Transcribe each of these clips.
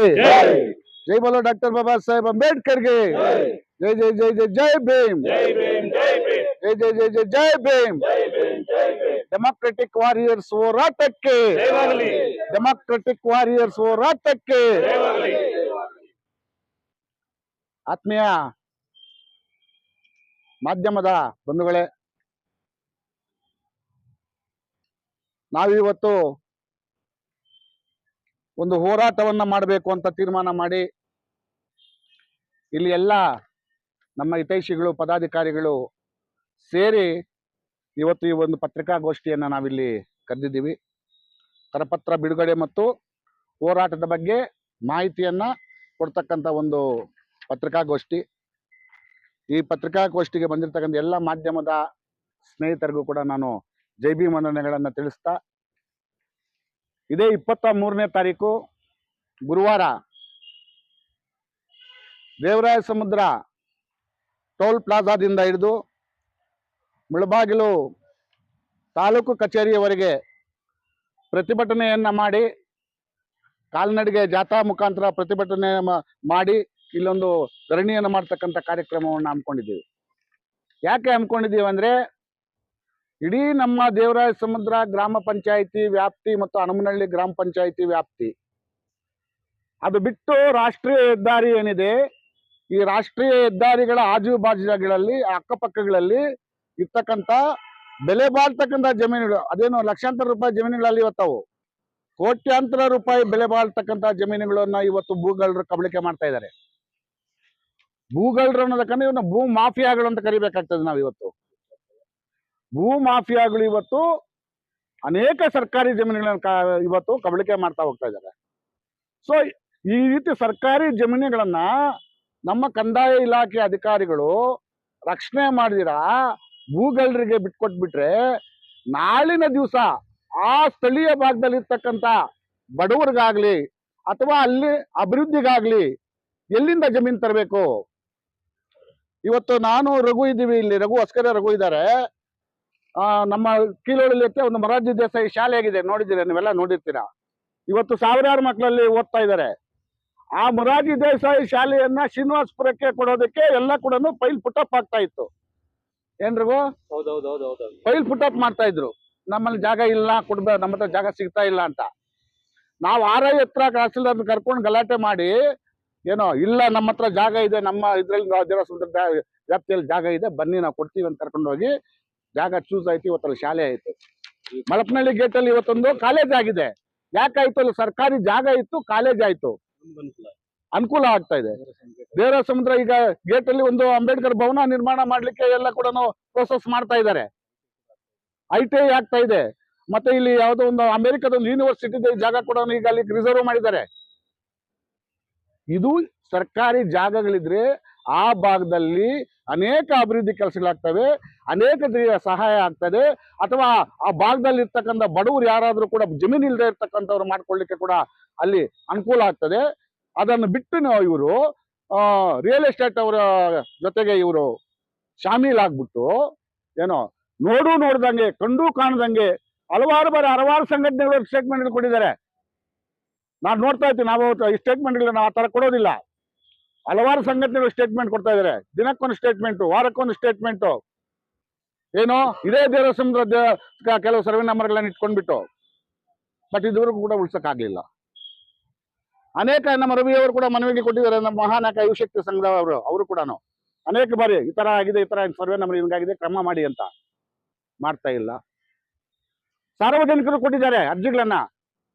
जय बोलो डॉक्टर बाबा साहेब अंबेडकर के जय जय जय जय जय भीम जय जय जय जय जय भीम डेमोक्रेटिक वारियर्स ಹೋರಾಟಕ್ಕೆ डेमोक्रेटिक वारियर्स ಹೋರಾಟಕ್ಕೆ ಆತ್ಮೀಯ ಮಾಧ್ಯಮದ ಬಂಧುಗಳೇ, ನಾವಿವತ್ತು ಒಂದು ಹೋರಾಟವನ್ನ ಮಾಡಬೇಕು ಅಂತ ತೀರ್ಮಾನ ಮಾಡಿ ಇಲ್ಲಿ ಎಲ್ಲ ನಮ್ಮ ಹಿತೈಷಿಗಳು ಪದಾಧಿಕಾರಿಗಳು ಸೇರಿ ಇವತ್ತು ಈ ಒಂದು ಪತ್ರಿಕಾಗೋಷ್ಠಿಯನ್ನು ನಾವಿಲ್ಲಿ ಕರೆದಿದ್ದೀವಿ. ಕರಪತ್ರ ಬಿಡುಗಡೆ ಮತ್ತು ಹೋರಾಟದ ಬಗ್ಗೆ ಮಾಹಿತಿಯನ್ನ ಕೊಡ್ತಕ್ಕಂಥ ಒಂದು ಪತ್ರಿಕಾಗೋಷ್ಠಿ. ಈ ಪತ್ರಿಕಾಗೋಷ್ಠಿಗೆ ಬಂದಿರತಕ್ಕಂಥ ಎಲ್ಲ ಮಾಧ್ಯಮದ ಸ್ನೇಹಿತರಿಗೂ ಕೂಡ ನಾನು ಜೈ ಭೀಮ್ ವಂದನೆಗಳನ್ನು ತಿಳಿಸ್ತಾ, ಇದೇ 23ನೇ ತಾರೀಕು ಗುರುವಾರ ದೇವರಾಯ ಸಮುದ್ರ ಟೋಲ್ ಪ್ಲಾಜಾದಿಂದ ಹಿಡಿದು ಮುಳಬಾಗಿಲು ತಾಲೂಕು ಕಚೇರಿಯವರೆಗೆ ಪ್ರತಿಭಟನೆಯನ್ನ ಮಾಡಿ, ಕಾಲ್ನಡಿಗೆ ಜಾಥಾ ಮುಖಾಂತರ ಪ್ರತಿಭಟನೆ ಮಾಡಿ ಇಲ್ಲೊಂದು ಧರಣಿಯನ್ನು ಮಾಡ್ತಕ್ಕಂಥ ಕಾರ್ಯಕ್ರಮವನ್ನು ಹಮ್ಮಿಕೊಂಡಿದ್ದೀವಿ. ಯಾಕೆ ಹಮ್ಮಿಕೊಂಡಿದ್ದೀವಿ ಅಂದರೆ, ಇಡೀ ನಮ್ಮ ದೇವರಾಯ ಸಮುದ್ರ ಗ್ರಾಮ ಪಂಚಾಯಿತಿ ವ್ಯಾಪ್ತಿ ಮತ್ತು ಹನುಮನಹಳ್ಳಿ ಗ್ರಾಮ ಪಂಚಾಯಿತಿ ವ್ಯಾಪ್ತಿ ಅದು ಬಿಟ್ಟು ರಾಷ್ಟ್ರೀಯ ಹೆದ್ದಾರಿ ಏನಿದೆ, ಈ ರಾಷ್ಟ್ರೀಯ ಹೆದ್ದಾರಿಗಳ ಆಜುಬಾಜುಗಳಲ್ಲಿ ಅಕ್ಕಪಕ್ಕಗಳಲ್ಲಿ ಇರ್ತಕ್ಕಂಥ ಬೆಲೆ ಬಾಳ್ತಕ್ಕಂಥ ಜಮೀನುಗಳು, ಅದೇನೋ ಲಕ್ಷಾಂತರ ರೂಪಾಯಿ ಜಮೀನುಗಳಲ್ಲಿ ಇವತ್ತವು ಕೋಟ್ಯಾಂತರ ರೂಪಾಯಿ ಬೆಲೆ ಬಾಳ್ತಕ್ಕಂಥ ಜಮೀನುಗಳನ್ನ ಇವತ್ತು ಭೂಗಳ್ಳರು ಕಬಳಿಕೆ ಮಾಡ್ತಾ ಇದ್ದಾರೆ. ಭೂಗಳ್ಳರು ಅನ್ನೋದಕ್ಕಂದ್ರೆ ಇವನ್ನ ಭೂ ಮಾಫಿಯಾಗಳು ಅಂತ ಕರಿಬೇಕಾಗ್ತದೆ. ನಾವು ಇವತ್ತು ಭೂ ಮಾಫಿಯಾಗಳು ಇವತ್ತು ಅನೇಕ ಸರ್ಕಾರಿ ಜಮೀನುಗಳನ್ನ ಇವತ್ತು ಕಬಳಿಕೆ ಮಾಡ್ತಾ ಹೋಗ್ತಾ ಇದ್ದಾರೆ. ಸೊ ಈ ರೀತಿ ಸರ್ಕಾರಿ ಜಮೀನುಗಳನ್ನ ನಮ್ಮ ಕಂದಾಯ ಇಲಾಖೆ ಅಧಿಕಾರಿಗಳು ರಕ್ಷಣೆ ಮಾಡಿದಿರಾ ಭೂಗಳ್ಳರಿಗೆ ಬಿಟ್ಕೊಟ್ಬಿಟ್ರೆ, ನಾಳಿನ ದಿವಸ ಆ ಸ್ಥಳೀಯ ಭಾಗದಲ್ಲಿ ಇರ್ತಕ್ಕಂಥ ಬಡವರಿಗಾಗ್ಲಿ ಅಥವಾ ಅಲ್ಲಿ ಅಭಿವೃದ್ಧಿಗಾಗ್ಲಿ ಎಲ್ಲಿಂದ ಜಮೀನು ತರಬೇಕು? ಇವತ್ತು ನಾನು ರಘು ಇದ್ದೀವಿ, ಇಲ್ಲಿ ರಘು ಅಸ್ಕರ ರಘು ಇದ್ದಾರೆ. ನಮ್ಮ ಕೀಲೋಳಲ್ಲಿ ಒಂದು ಮೊರಾರ್ಜಿ ದೇಸಾಯಿ ಶಾಲೆ ಆಗಿದೆ, ನೋಡಿದ್ದೀರಾ ನೀವೆಲ್ಲ ನೋಡಿರ್ತೀರಾ. ಇವತ್ತು ಸಾವಿರಾರು ಮಕ್ಕಳಲ್ಲಿ ಓದ್ತಾ ಇದ್ದಾರೆ. ಆ ಮೊರಾರ್ಜಿ ದೇಸಾಯಿ ಶಾಲೆಯನ್ನ ಶ್ರೀನಿವಾಸಪುರಕ್ಕೆ ಕೊಡೋದಕ್ಕೆ ಎಲ್ಲ ಕೂಡ ಫೈಲ್ ಪುಟಪ್ ಆಗ್ತಾ ಇತ್ತು. ಏನ್ರಿಗೂ ಫೈಲ್ ಪುಟಪ್ ಮಾಡ್ತಾ ಇದ್ರು. ನಮ್ಮಲ್ಲಿ ಜಾಗ ಇಲ್ಲ, ಕೊಡ್ಬೇಕು, ನಮ್ಮ ಹತ್ರ ಜಾಗ ಸಿಗ್ತಾ ಇಲ್ಲ ಅಂತ. ನಾವು RI ಹತ್ರ ತಹಸೀಲ್ದಾರ್ ಕರ್ಕೊಂಡು ಗಲಾಟೆ ಮಾಡಿ, ಏನೋ ಇಲ್ಲ ನಮ್ಮ ಹತ್ರ ಜಾಗ ಇದೆ, ನಮ್ಮ ಇದ್ರಲ್ಲಿ ದೇವರಾಯ ಸಮುದ್ರ ವ್ಯಾಪ್ತಿಯಲ್ಲಿ ಜಾಗ ಇದೆ, ಬನ್ನಿ ನಾವು ಕೊಡ್ತೀವಿ ಅಂತ ಕರ್ಕೊಂಡು ಹೋಗಿ ಜಾಗ ಚೂಸ್ ಆಯ್ತು. ಇವತ್ತಲ್ಲಿ ಶಾಲೆ ಆಯ್ತು. ಮಲಪನಹಳ್ಳಿ ಗೇಟ್ ಅಲ್ಲಿ ಇವತ್ತೊಂದು ಕಾಲೇಜ್ ಆಗಿದೆ. ಯಾಕಾಯ್ತು? ಅಲ್ಲಿ ಸರ್ಕಾರಿ ಜಾಗ ಇತ್ತು, ಕಾಲೇಜ್ ಆಯ್ತು, ಅನುಕೂಲ ಆಗ್ತಾ ಇದೆ. ದೇವರಾಯ ಸಮುದ್ರ ಈಗ ಗೇಟ್ ಅಲ್ಲಿ ಒಂದು ಅಂಬೇಡ್ಕರ್ ಭವನ ನಿರ್ಮಾಣ ಮಾಡ್ಲಿಕ್ಕೆ ಎಲ್ಲ ಕೂಡ ಪ್ರೋಸೆಸ್ ಮಾಡ್ತಾ ಇದ್ದಾರೆ. ITI ಆಗ್ತಾ ಇದೆ. ಮತ್ತೆ ಇಲ್ಲಿ ಯಾವುದೋ ಒಂದು ಅಮೆರಿಕದ ಒಂದು ಯೂನಿವರ್ಸಿಟಿ ಜಾಗ ಕೂಡ ಈಗ ಅಲ್ಲಿ ರಿಸರ್ವ್ ಮಾಡಿದ್ದಾರೆ. ಇದು ಸರ್ಕಾರಿ ಜಾಗಗಳಿದ್ರೆ ಆ ಭಾಗದಲ್ಲಿ ಅನೇಕ ಅಭಿವೃದ್ಧಿ ಕೆಲಸಗಳಾಗ್ತವೆ, ಅನೇಕ ಸಹಾಯ ಆಗ್ತದೆ. ಅಥವಾ ಆ ಭಾಗದಲ್ಲಿ ಇರ್ತಕ್ಕಂಥ ಬಡವರು ಯಾರಾದ್ರೂ ಕೂಡ ಜಮೀನು ಇಲ್ಲದೆ ಇರ್ತಕ್ಕಂಥವ್ರು ಮಾಡ್ಕೊಳ್ಳಿಕ್ಕೆ ಕೂಡ ಅಲ್ಲಿ ಅನುಕೂಲ ಆಗ್ತದೆ. ಅದನ್ನು ಬಿಟ್ಟು ಇವರು ರಿಯಲ್ ಎಸ್ಟೇಟ್ ಅವರ ಜೊತೆಗೆ ಇವರು ಶಾಮೀಲಾಗ್ಬಿಟ್ಟು ಏನೋ ನೋಡ್ದಂಗೆ ಕಂಡು ಕಾಣದಂಗೆ ಹಲವಾರು ಸಂಘಟನೆಗಳು ಸ್ಟೇಟ್ಮೆಂಟ್ ಕೊಟ್ಟಿದ್ದಾರೆ. ನಾನು ನೋಡ್ತಾ ಇರ್ತೀನಿ. ನಾವು ಈ ಸ್ಟೇಟ್ಮೆಂಟ್ಗಳನ್ನ ಆ ತರ ಕೊಡೋದಿಲ್ಲ. ಹಲವಾರು ಸಂಘಟನೆಗಳು ಸ್ಟೇಟ್ಮೆಂಟ್ ಕೊಡ್ತಾ ಇದ್ದಾರೆ. ದಿನಕ್ಕೊಂದು ಸ್ಟೇಟ್ಮೆಂಟ್, ವಾರಕ್ಕೊಂದು ಸ್ಟೇಟ್ಮೆಂಟ್. ಏನೋ ಇದೇ ದೇವರಾಯ ಸಮುದ್ರ ಕೆಲವು ಸರ್ವೆ ನಂಬರ್ಗಳನ್ನ ಇಟ್ಕೊಂಡ್ಬಿಟ್ಟು, ಬಟ್ ಇದುವರೆಗೂ ಕೂಡ ಉಳ್ಸಕ್ಕಾಗ್ಲಿಲ್ಲ. ಅನೇಕ ನಮ್ಮ ರವಿಯವರು ಕೂಡ ಮನವಿಗೆ ಕೊಟ್ಟಿದ್ದಾರೆ. ನಮ್ಮ ಮಹಾನಾಯಕ ಯುವಶಕ್ತಿ ಸಂಘದ ಅವರು ಕೂಡ ಅನೇಕ ಬಾರಿ ಈ ತರ ಆಗಿದೆ, ಈ ತರ ಸರ್ವೆ ನಂಬರ್ ಹಿಂಗಾಗಿದೆ, ಕ್ರಮ ಮಾಡಿ ಅಂತ ಮಾಡ್ತಾ ಇಲ್ಲ. ಸಾರ್ವಜನಿಕರು ಕೊಟ್ಟಿದ್ದಾರೆ ಅರ್ಜಿಗಳನ್ನ,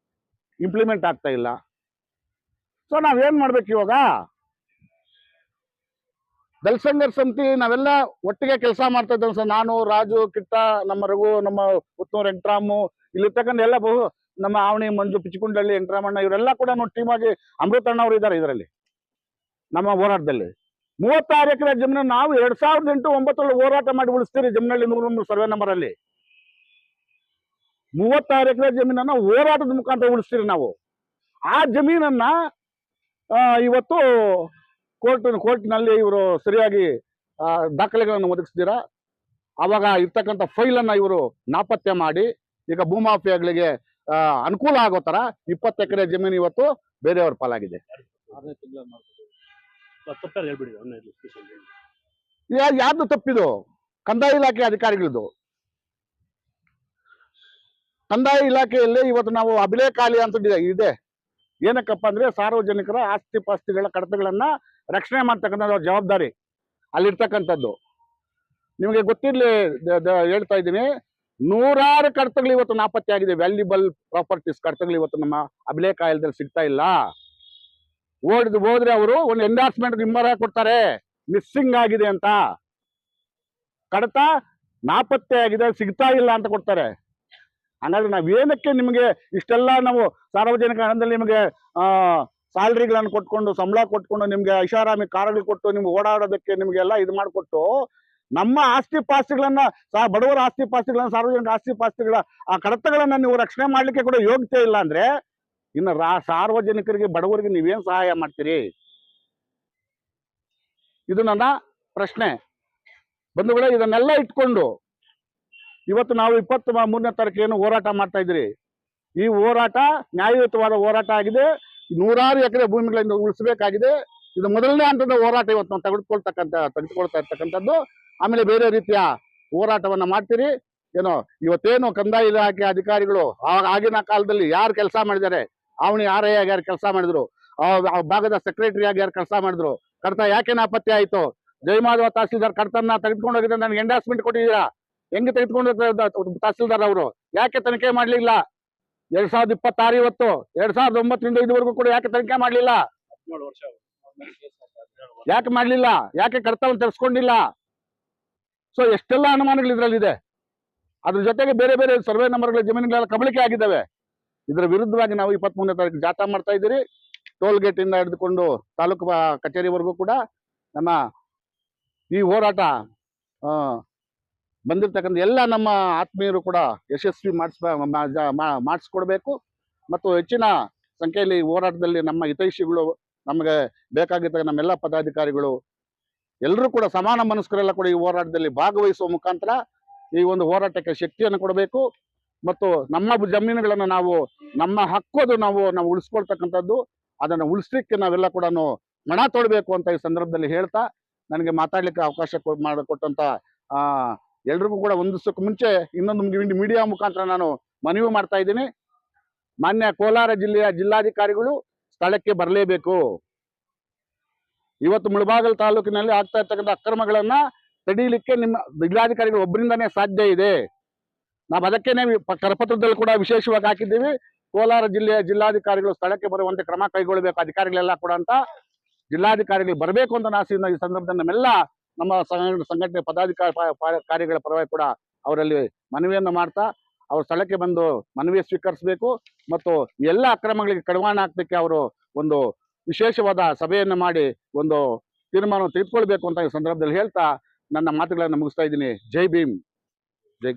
ಇಂಪ್ಲಿಮೆಂಟ್ ಆಗ್ತಾ ಇಲ್ಲ. ಸೊ ನಾವೇನ್ ಮಾಡ್ಬೇಕು ಇವಾಗ? ದಲ್ಸಂಗರ್ ಸಮಿತಿ ನಾವೆಲ್ಲ ಒಟ್ಟಿಗೆ ಕೆಲಸ ಮಾಡ್ತಾ ಇದ್ದೇವೆ ಸರ್. ನಾನು, ರಾಜು, ಕಿಟ್ಟ, ನಮ್ಮ ರಘು, ನಮ್ಮ ಪುತ್ತೂರು ವೆಂಕಟರಾಮು, ಇಲ್ಲಿರ್ತಕ್ಕಂಥ ಎಲ್ಲ ನಮ್ಮ ಆವಣಿ, ಮಂಜು, ಪಿಚ್ಚಿಕುಂಡಳ್ಳಿ, ವೆಂಕಟರಾಮಣ್ಣ ಇವರೆಲ್ಲ ಕೂಡ ಟೀಮ್ ಆಗಿ ಅಮೃತಣ್ಣ ಅವರು ಇದ್ದಾರೆ ಇದರಲ್ಲಿ. ನಮ್ಮ ಹೋರಾಟದಲ್ಲಿ 36 ಎಕರೆ ಜಮೀನು ನಾವು 2008-9 ಹೋರಾಟ ಮಾಡಿ ಉಳಿಸ್ತೀರಿ. ಜಮೀನಲ್ಲಿ 100 ಸರ್ವೆ ನಂಬರ್ ಅಲ್ಲಿ 36 ಎಕರೆ ಜಮೀನನ್ನ ಹೋರಾಟದ ಮುಖಾಂತರ ಉಳಿಸ್ತೀರಿ ನಾವು. ಆ ಜಮೀನನ್ನ ಇವತ್ತು ಕೋರ್ಟ್ನಲ್ಲಿ ಇವರು ಸರಿಯಾಗಿ ದಾಖಲೆಗಳನ್ನು ಒದಗಿಸ್ತೀರಾ, ಅವಾಗ ಇರ್ತಕ್ಕಂಥ ಫೈಲನ್ನ ಇವರು ನಾಪತ್ತೆ ಮಾಡಿ ಈಗ ಭೂಮಾಫಿಯಾಗಳಿಗೆ ಅನುಕೂಲ ಆಗೋ ತರ 20 ಎಕರೆ ಜಮೀನು ಇವತ್ತು ಬೇರೆಯವ್ರ ಪಾಲಾಗಿದೆ. ಯಾರ್ದು ತಪ್ಪಿದು? ಕಂದಾಯ ಇಲಾಖೆ ಅಧಿಕಾರಿಗಳದು. ಕಂದಾಯ ಇಲಾಖೆಯಲ್ಲಿ ಇವತ್ತು ನಾವು ಅಭಿಲೇಖಾಲಿ ಅಂತ ಇದೆ. ಏನಕ್ಕಪ್ಪ ಅಂದ್ರೆ ಸಾರ್ವಜನಿಕರ ಆಸ್ತಿ ಪಾಸ್ತಿಗಳ ಕಡತಗಳನ್ನ ರಕ್ಷಣೆ ಮಾಡ್ತಕ್ಕಂಥ ಜವಾಬ್ದಾರಿ ಅಲ್ಲಿರ್ತಕ್ಕಂಥದ್ದು. ನಿಮಗೆ ಗೊತ್ತಿರ್ಲಿ, ಹೇಳ್ತಾ ಇದ್ದೀನಿ, ನೂರಾರು ಕಡತಗಳು ಇವತ್ತು ನಾಪತ್ತೆ ಆಗಿದೆ. ವ್ಯಾಲ್ಯೂಬಲ್ ಪ್ರಾಪರ್ಟೀಸ್ ಕಡತಗಳು ಇವತ್ತು ನಮ್ಮ ಅಭಿಲೇಖಾಲಯದಲ್ಲಿ ಸಿಗ್ತಾ ಇಲ್ಲ. ಹೋದ್ರೆ ಅವರು ಒಂದು ಎಂಡಾರ್ಸ್ಮೆಂಟ್ ನಿಮ್ಮರ ಕೊಡ್ತಾರೆ, ಮಿಸ್ಸಿಂಗ್ ಆಗಿದೆ ಅಂತ. ಕಡತ ನಾಪತ್ತೆ ಆಗಿದೆ, ಸಿಗ್ತಾ ಇಲ್ಲ ಅಂತ ಕೊಡ್ತಾರೆ. ಹಾಗಾದ್ರೆ ನಾವೇನಕ್ಕೆ ನಿಮಗೆ ಇಷ್ಟೆಲ್ಲ ನಾವು ಸಾರ್ವಜನಿಕ ಹಣದಲ್ಲಿ ನಿಮಗೆ ಸ್ಯಾಲ್ರಿಗಳನ್ನು ಕೊಟ್ಕೊಂಡು, ಸಂಬಳ ಕೊಟ್ಕೊಂಡು, ನಿಮ್ಗೆ ಐಷಾರಾಮಿ ಕಾರುಗಳು ಕೊಟ್ಟು ನಿಮ್ಗೆ ಓಡಾಡೋದಕ್ಕೆ ನಿಮ್ಗೆಲ್ಲ ಇದು ಮಾಡಿಕೊಟ್ಟು ನಮ್ಮ ಆಸ್ತಿ ಪಾಸ್ತಿಗಳನ್ನ, ಬಡವರ ಆಸ್ತಿ ಪಾಸ್ತಿಗಳನ್ನ, ಸಾರ್ವಜನಿಕ ಆಸ್ತಿ ಪಾಸ್ತಿಗಳ ಆ ಕಡತಗಳನ್ನ ನೀವು ರಕ್ಷಣೆ ಮಾಡ್ಲಿಕ್ಕೆ ಕೂಡ ಯೋಗ್ಯತೆ ಇಲ್ಲ ಅಂದ್ರೆ ಇನ್ನು ಸಾರ್ವಜನಿಕರಿಗೆ, ಬಡವರಿಗೆ ನೀವೇನ್ ಸಹಾಯ ಮಾಡ್ತೀರಿ? ಇದು ನನ್ನ ಪ್ರಶ್ನೆ. ಬಂಧುಗಳೇ, ಇದನ್ನೆಲ್ಲ ಇಟ್ಕೊಂಡು ಇವತ್ತು ನಾವು 23ನೇ ತಾರೀಕೇನು ಹೋರಾಟ ಮಾಡ್ತಾ ಇದ್ರಿ. ಈ ಹೋರಾಟ ನ್ಯಾಯಯುತವಾದ ಹೋರಾಟ ಆಗಿದೆ. 100 ಎಕರೆ ಭೂಮಿಗಳಿಂದ ಉಳಿಸಬೇಕಾಗಿದೆ. ಇದು ಮೊದಲನೇ ಹಂತದ ಹೋರಾಟ ಇವತ್ತು ನಾವು ತೆಗೆದುಕೊಳ್ತಾ ಇರ್ತಕ್ಕಂಥದ್ದು. ಆಮೇಲೆ ಬೇರೆ ರೀತಿಯ ಹೋರಾಟವನ್ನ ಮಾಡ್ತೀರಿ. ಏನೋ ಇವತ್ತೇನು ಕಂದಾಯ ಇಲಾಖೆ ಅಧಿಕಾರಿಗಳು ಆಗಿನ ಕಾಲದಲ್ಲಿ ಯಾರು ಕೆಲಸ ಮಾಡಿದ್ದಾರೆ, ಅವನಿ RI ಆಗಿ ಯಾರು ಕೆಲಸ ಮಾಡಿದ್ರು, ಆ ಭಾಗದ ಸೆಕ್ರೆಟರಿ ಆಗಿ ಯಾರು ಕೆಲಸ ಮಾಡಿದ್ರು, ಕಡತ ಯಾಕೆ ನಾಪತ್ತೆ ಆಯ್ತು, ಜಯಮಾಧವ ತಹಸೀಲ್ದಾರ್ ಕಡತನ್ನ ತೆಗೆದುಕೊಂಡು ಹೋಗಿದ್ರೆ ನನಗೆ ಎಂಡಾರ್ಸ್ಮೆಂಟ್ ಕೊಟ್ಟಿದ್ದೀರಾ, ಹೆಂಗೆ ತೆಗೆದುಕೊಂಡು ತಹಸೀಲ್ದಾರ್ ಅವರು ಯಾಕೆ ತನಿಖೆ ಮಾಡ್ಲಿಲ್ಲ? 2026 ಇವತ್ತು, 2009ರಿಂದ ಇದುವರೆಗೂ ಕೂಡ ಯಾಕೆ ತನಿಖೆ ಮಾಡ್ಲಿಲ್ಲ? ಯಾಕೆ ಮಾಡ್ಲಿಲ್ಲ? ಯಾಕೆ ಕಡತವನ್ನು ತರಿಸ್ಕೊಂಡಿಲ್ಲ? ಸೊ ಎಷ್ಟೆಲ್ಲ ಅನುಮಾನಗಳು ಇದ್ರಲ್ಲಿದೆ. ಅದ್ರ ಜೊತೆಗೆ ಬೇರೆ ಬೇರೆ ಸರ್ವೆ ನಂಬರ್ಗಳ ಜಮೀನುಗಳೆಲ್ಲ ಕಬಳಿಕೆ ಆಗಿದ್ದಾವೆ. ಇದರ ವಿರುದ್ಧವಾಗಿ ನಾವು 23ನೇ ತಾರೀಕು ಜಾಥಾ ಮಾಡ್ತಾ ಇದ್ದೀರಿ. ಟೋಲ್ ಗೇಟ್ ಇಂದ ಹಿಡಿದುಕೊಂಡು ತಾಲೂಕು ಕಚೇರಿವರೆಗೂ ಕೂಡ ನಮ್ಮ ಈ ಹೋರಾಟ ಬಂದಿರತಕ್ಕಂಥ ಎಲ್ಲ ನಮ್ಮ ಆತ್ಮೀಯರು ಕೂಡ ಯಶಸ್ವಿ ಮಾಡಿಸ್ಕೊಡ್ಬೇಕು. ಮತ್ತು ಹೆಚ್ಚಿನ ಸಂಖ್ಯೆಯಲ್ಲಿ ಹೋರಾಟದಲ್ಲಿ ನಮ್ಮ ಹಿತೈಷಿಗಳು, ನಮಗೆ ಬೇಕಾಗಿದ್ದ ನಮ್ಮೆಲ್ಲ ಪದಾಧಿಕಾರಿಗಳು ಎಲ್ಲರೂ ಕೂಡ ಸಮಾನ ಮನಸ್ಕರೆಲ್ಲ ಕೂಡ ಈ ಹೋರಾಟದಲ್ಲಿ ಭಾಗವಹಿಸುವ ಮುಖಾಂತರ ಈ ಒಂದು ಹೋರಾಟಕ್ಕೆ ಶಕ್ತಿಯನ್ನು ಕೊಡಬೇಕು. ಮತ್ತು ನಮ್ಮ ಜಮೀನುಗಳನ್ನು ನಾವು, ನಮ್ಮ ಹಕ್ಕು ನಾವು ಉಳಿಸ್ಕೊಳ್ತಕ್ಕಂಥದ್ದು, ಅದನ್ನು ಉಳಿಸ್ಲಿಕ್ಕೆ ನಾವೆಲ್ಲ ಕೂಡ ಮನ ತೊಡಬೇಕು ಅಂತ ಈ ಸಂದರ್ಭದಲ್ಲಿ ಹೇಳ್ತಾ, ನನಗೆ ಮಾತಾಡ್ಲಿಕ್ಕೆ ಅವಕಾಶ ಮಾಡಿಕೊಟ್ಟಂತ ಎಲ್ರಿಗೂ ಕೂಡ ಒಂದಿಸಕ್ಕೆ ಮುಂಚೆ ಇನ್ನೊಂದು ಮೀಡಿಯಾ ಮುಖಾಂತರ ನಾನು ಮನವಿ ಮಾಡ್ತಾ ಇದ್ದೀನಿ. ಮಾನ್ಯ ಕೋಲಾರ ಜಿಲ್ಲೆಯ ಜಿಲ್ಲಾಧಿಕಾರಿಗಳು ಸ್ಥಳಕ್ಕೆ ಬರಲೇಬೇಕು. ಇವತ್ತು ಮುಳಬಾಗಿಲು ತಾಲೂಕಿನಲ್ಲಿ ಆಗ್ತಾ ಇರ್ತಕ್ಕಂಥ ಅಕ್ರಮಗಳನ್ನ ತಡೀಲಿಕ್ಕೆ ನಿಮ್ಮ ಜಿಲ್ಲಾಧಿಕಾರಿಗಳು ಒಬ್ಬರಿಂದನೇ ಸಾಧ್ಯ ಇದೆ. ನಾವು ಅದಕ್ಕೇನೆ ಕರಪತ್ರದಲ್ಲಿ ಕೂಡ ವಿಶೇಷವಾಗಿ ಹಾಕಿದ್ದೀವಿ. ಕೋಲಾರ ಜಿಲ್ಲೆಯ ಜಿಲ್ಲಾಧಿಕಾರಿಗಳು ಸ್ಥಳಕ್ಕೆ ಬರುವಂತೆ ಕ್ರಮ ಕೈಗೊಳ್ಳಬೇಕು, ಅಧಿಕಾರಿಗಳೆಲ್ಲ ಕೂಡ ಅಂತ. ಜಿಲ್ಲಾಧಿಕಾರಿಗಳು ಬರಬೇಕು ಅಂತ ನಾನು ಈ ಸಂದರ್ಭದಲ್ಲಿ ನಮ್ಮೆಲ್ಲ ನಮ್ಮ ಸಂಘಟನೆ ಪದಾಧಿಕಾರಿಗಳ ಪರವಾಗಿ ಕೂಡ ಅವರಲ್ಲಿ ಮನವಿಯನ್ನು ಮಾಡ್ತಾ, ಅವ್ರ ಸ್ಥಳಕ್ಕೆ ಬಂದು ಮನವಿ ಸ್ವೀಕರಿಸಬೇಕು ಮತ್ತು ಎಲ್ಲ ಅಕ್ರಮಗಳಿಗೆ ಕಡಿವಾಣ ಹಾಕ್ಲಿಕ್ಕೆ ಅವರು ಒಂದು ವಿಶೇಷವಾದ ಸಭೆಯನ್ನು ಮಾಡಿ ಒಂದು ತೀರ್ಮಾನವನ್ನು ತೆಗೆದುಕೊಳ್ಬೇಕು ಅಂತ ಈ ಸಂದರ್ಭದಲ್ಲಿ ಹೇಳ್ತಾ ನನ್ನ ಮಾತುಗಳನ್ನು ಮುಗಿಸ್ತಾ ಇದ್ದೀನಿ. ಜೈ ಭೀಮ್, ಜೈ